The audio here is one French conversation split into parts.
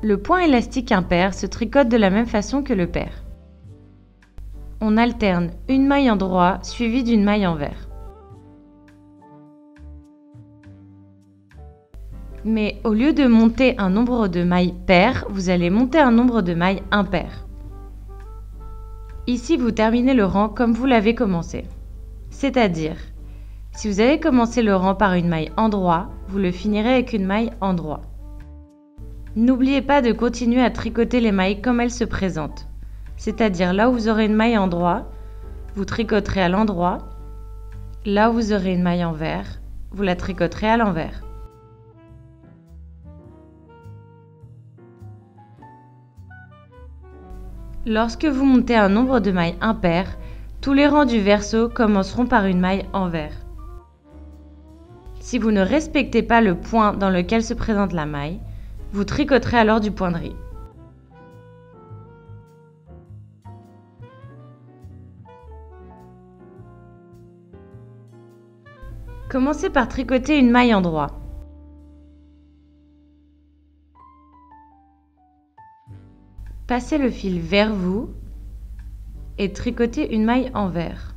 Le point élastique impair se tricote de la même façon que le pair. On alterne une maille en droit suivie d'une maille envers. Mais au lieu de monter un nombre de mailles pair, vous allez monter un nombre de mailles impair. Ici, vous terminez le rang comme vous l'avez commencé. C'est-à-dire, si vous avez commencé le rang par une maille en droit, vous le finirez avec une maille en droit. N'oubliez pas de continuer à tricoter les mailles comme elles se présentent. C'est-à-dire là où vous aurez une maille en droit, vous tricoterez à l'endroit. Là où vous aurez une maille envers, vous la tricoterez à l'envers. Lorsque vous montez un nombre de mailles impair, tous les rangs du verso commenceront par une maille envers. Si vous ne respectez pas le point dans lequel se présente la maille, vous tricoterez alors du point de riz. Commencez par tricoter une maille en droit. Passez le fil vers vous et tricotez une maille envers.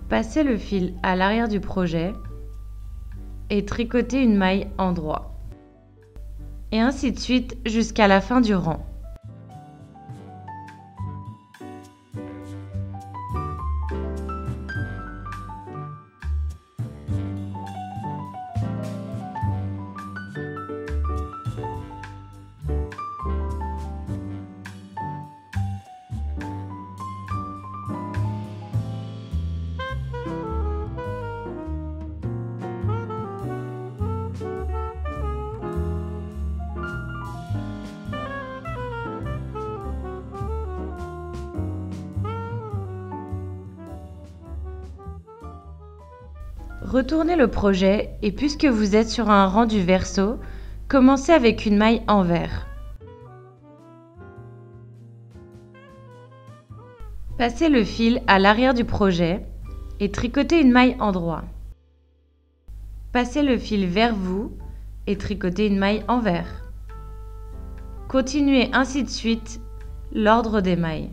Passez le fil à l'arrière du projet et tricotez une maille en droit. Et ainsi de suite jusqu'à la fin du rang. Retournez le projet et puisque vous êtes sur un rang du verso, commencez avec une maille envers. Passez le fil à l'arrière du projet et tricotez une maille en droit. Passez le fil vers vous et tricotez une maille envers. Continuez ainsi de suite l'ordre des mailles.